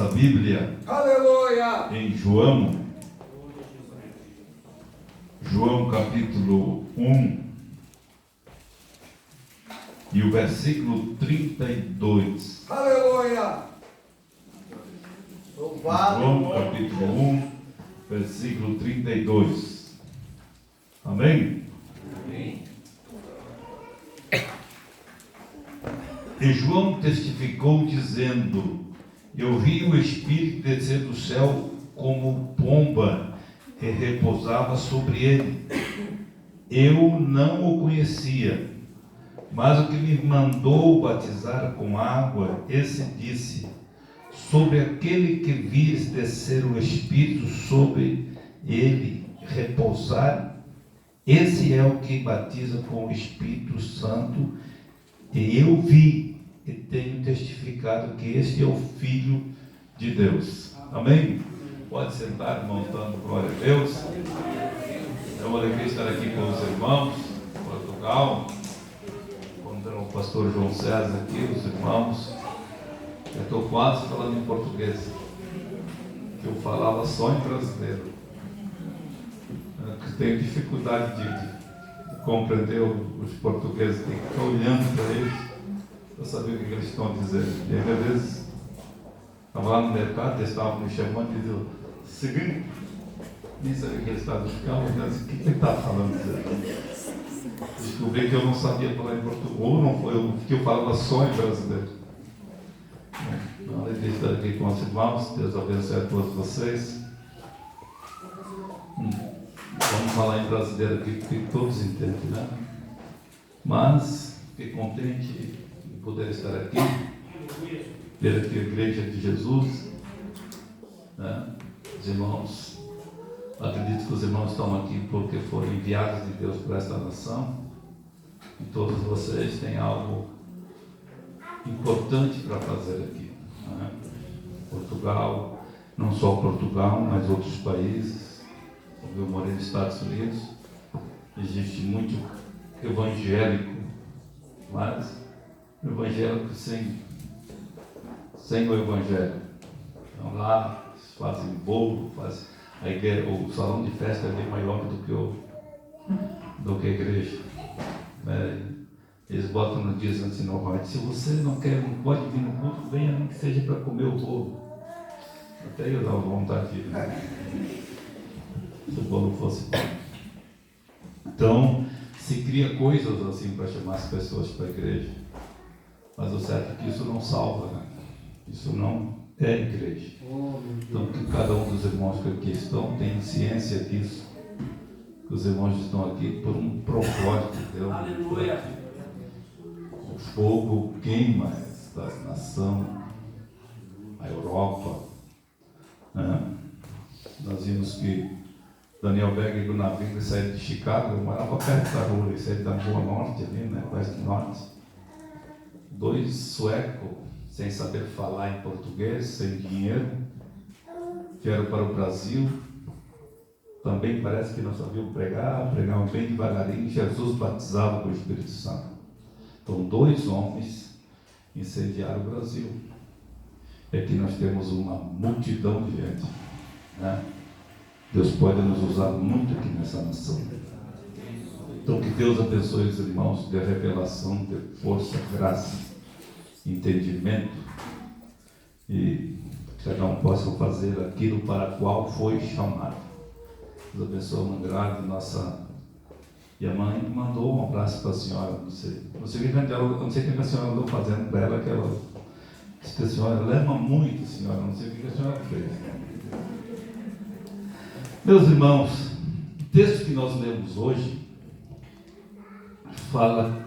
nossa Bíblia. Aleluia. Em João capítulo 1 e o versículo 32. Aleluia. João capítulo 1, versículo 32. Amém? Amém. E João testificou dizendo: eu vi o Espírito descer do céu como pomba e repousava sobre ele. Eu não o conhecia, mas o que me mandou batizar com água, esse disse: sobre aquele que vires descer o Espírito sobre ele repousar, esse é o que batiza com o Espírito Santo. E eu vi e tenho testificado que este é o Filho de Deus. Amém? Pode sentar, irmão, dando glória a Deus. É uma alegria estar aqui com os irmãos de Portugal, com o pastor João César aqui, os irmãos. Eu estou quase falando em português, que eu falava só em brasileiro. Eu tenho dificuldade de compreender os portugueses, tem que ficar olhando para eles para saber o que eles estão dizendo. E aí, às vezes, estava lá no mercado, eles estavam me chamando e diziam: seguinte, nem sabia o que eles estavam ficando, o que ele está falando? Descobri que eu não sabia falar em português, ou não foi, que eu falava só em brasileiro. Uma alegria estar aqui com os irmãos. Deus abençoe a todos vocês. Vamos falar em brasileiro aqui, porque todos entendem, né? Mas fiquei contente de poder estar aqui, ver aqui a Igreja de Jesus, né? Os irmãos, acredito que os irmãos estão aqui porque foram enviados de Deus para esta nação, e todos vocês têm algo importante para fazer aqui, né? Portugal, não só Portugal, mas outros países. Como eu morei nos Estados Unidos, existe muito evangélico, mas evangélico sem o evangelho. Então lá eles fazem bolo, a igreja, o salão de festa é bem maior do que a igreja. Eles botam no dia antes de se você não pode vir no culto, venha nem que seja para comer o bolo. Até eu dava vontade de ir, né? Se o bolo fosse bom. Então, se cria coisas assim para chamar as pessoas para a igreja. Mas o certo é que isso não salva, né? Isso não é igreja. Então, que cada um dos irmãos que aqui estão tenha ciência disso. Que os irmãos estão aqui por um propósito de Deus. Aleluia. O fogo queima esta nação, a Europa, né? Nós vimos que Daniel Berger e Gunnar Wingre saíram de Chicago. Eu morava perto da rua, eles saíram da Boa Norte ali, né? West Norte. Dois suecos, sem saber falar em português, sem dinheiro, vieram para o Brasil. Também parece que não sabiam pregavam bem devagarinho. Jesus batizava com o Espírito Santo. Então, dois homens incendiaram o Brasil. E aqui nós temos uma multidão de gente, né? Deus pode nos usar muito aqui nessa nação. Então, que Deus abençoe os irmãos, dê revelação, dê força, graça, entendimento, e cada um possa fazer aquilo para o qual foi chamado. Deus abençoe uma grande nossa. E a mãe mandou um abraço para a senhora. Não sei o que a senhora andou fazendo para ela, que ela disse que a senhora leva muito, senhora. Não sei o que a senhora fez. Meus irmãos, o texto que nós lemos hoje fala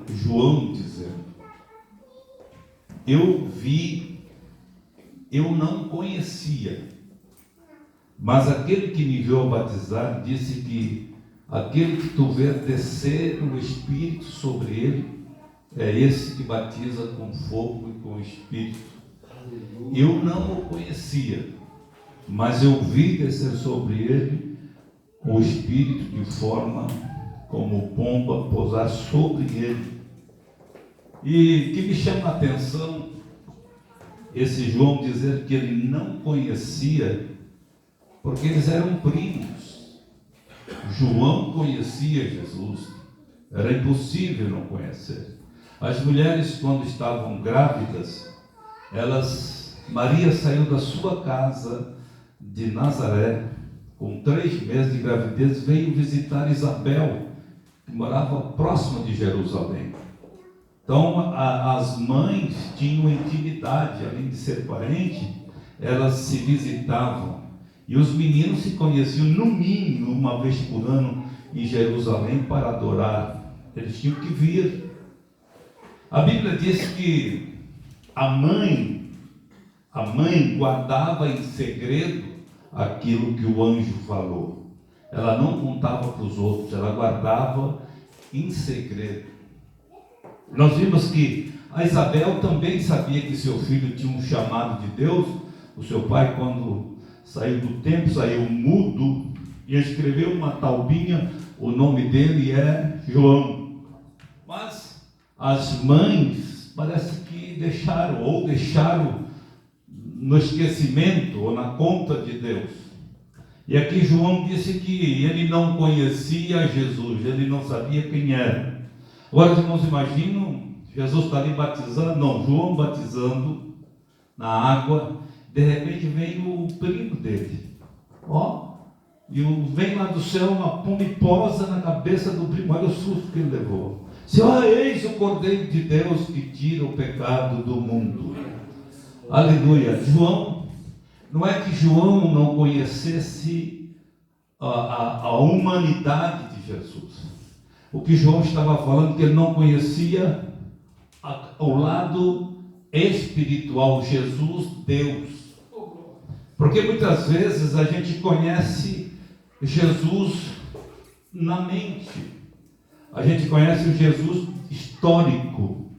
João dizendo: eu vi, eu não conhecia, mas aquele que me veio batizar disse que aquele que tu vês descer o Espírito sobre ele é esse que batiza com fogo e com o Espírito. Eu não o conhecia, mas eu vi descer sobre ele o Espírito de forma como pomba pousar sobre ele. E o que me chama a atenção esse João dizer que ele não conhecia, porque eles eram primos. João conhecia Jesus, era impossível não conhecer. As mulheres, quando estavam grávidas, Maria saiu da sua casa de Nazaré, com 3 meses de gravidez, veio visitar Isabel, que morava próxima de Jerusalém. Então, as mães tinham intimidade, além de ser parente, elas se visitavam. E os meninos se conheciam, no mínimo, uma vez por ano, em Jerusalém, para adorar. Eles tinham que vir. A Bíblia diz que a mãe guardava em segredo aquilo que o anjo falou. Ela não contava para os outros, ela guardava em segredo. Nós vimos que a Isabel também sabia que seu filho tinha um chamado de Deus. O seu pai, quando saiu do templo, saiu mudo e escreveu uma taubinha, o nome dele é João. Mas as mães parece que deixaram no esquecimento ou na conta de Deus. E aqui João disse que ele não conhecia Jesus, ele não sabia quem era. Agora os irmãos imaginam, Jesus está ali batizando, João batizando na água, de repente vem o primo dele, vem lá do céu uma pomba e posa na cabeça do primo, olha o susto que ele levou. Eis o Cordeiro de Deus que tira o pecado do mundo. Aleluia. João, não é que João não conhecesse a humanidade de Jesus. O que João estava falando, que ele não conhecia o lado espiritual, Jesus, Deus. Porque muitas vezes a gente conhece Jesus na mente. A gente conhece o Jesus histórico.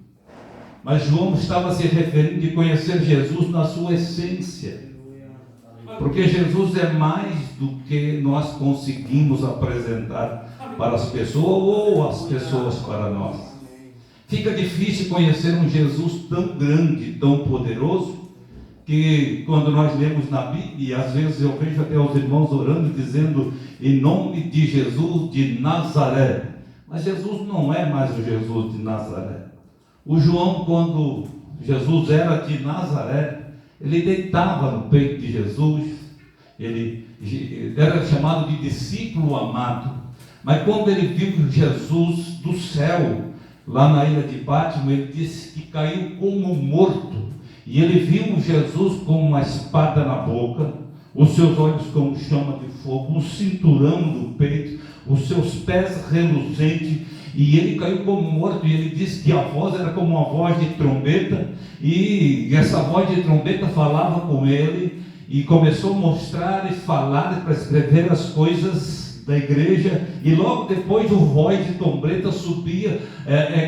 Mas João estava se referindo de conhecer Jesus na sua essência. Porque Jesus é mais do que nós conseguimos apresentar para as pessoas ou as pessoas para nós. Fica difícil conhecer um Jesus tão grande, tão poderoso, que quando nós lemos na Bíblia, às vezes eu vejo até os irmãos orando, dizendo em nome de Jesus de Nazaré. Mas Jesus não é mais o Jesus de Nazaré. O João, quando Jesus era de Nazaré, ele deitava no peito de Jesus, ele era chamado de discípulo amado. Mas quando ele viu Jesus do céu, lá na ilha de Pátimo, ele disse que caiu como morto. E ele viu Jesus com uma espada na boca, os seus olhos como chama de fogo, um cinturão no peito, os seus pés reluzentes, e ele caiu como morto. E ele disse que a voz era como uma voz de trombeta, e essa voz de trombeta falava com ele, e começou a mostrar e falar, para escrever as coisas da igreja. E logo depois o voz de trombeta subia,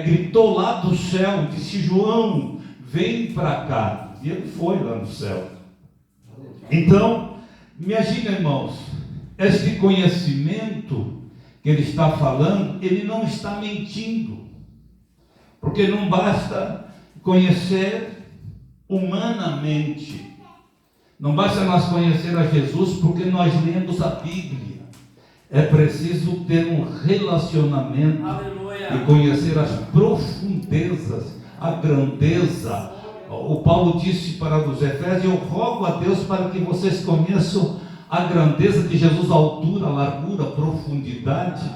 gritou lá do céu, disse: João, vem para cá. E ele foi lá no céu. Então, imagina, irmãos, este conhecimento que ele está falando, ele não está mentindo, porque não basta conhecer humanamente, não basta nós conhecer a Jesus porque nós lemos a Bíblia. É preciso ter um relacionamento. Aleluia. E conhecer as profundezas, a grandeza. O Paulo disse para os Efésios: eu rogo a Deus para que vocês conheçam a grandeza de Jesus, a altura, a largura, a profundidade,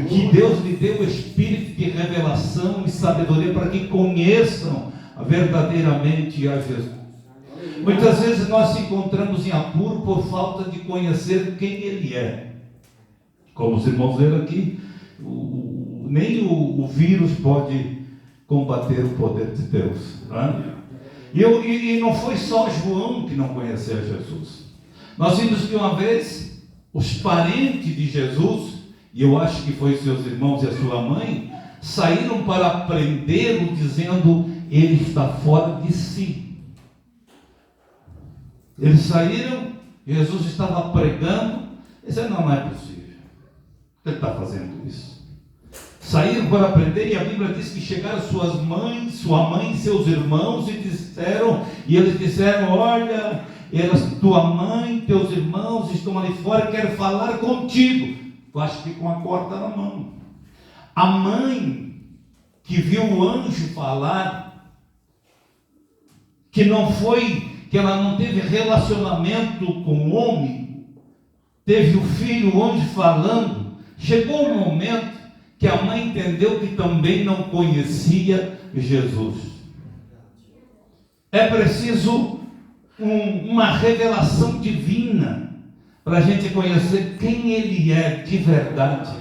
que Deus lhe deu o espírito de revelação e sabedoria para que conheçam verdadeiramente a Jesus. Muitas vezes nós se encontramos em apuro por falta de conhecer quem Ele é. Como os irmãos leram aqui, nem o vírus pode combater o poder de Deus, não é? E não foi só João que não conhecia Jesus. Nós vimos que uma vez os parentes de Jesus, e eu acho que foi seus irmãos e a sua mãe, saíram para prendê-lo, dizendo: ele está fora de si. Eles saíram, Jesus estava pregando, e disseram: não é possível, ele está fazendo isso. Saíram para aprender, e a Bíblia diz que chegaram sua mãe e seus irmãos, e eles disseram: olha, tua mãe, teus irmãos estão ali fora, quero falar contigo. Eu acho que com a corda na mão. A mãe que viu o anjo falar, que ela não teve relacionamento com o homem, teve o filho, o anjo falando, chegou um momento que a mãe entendeu que também não conhecia Jesus. É preciso uma revelação divina para a gente conhecer quem Ele é de verdade.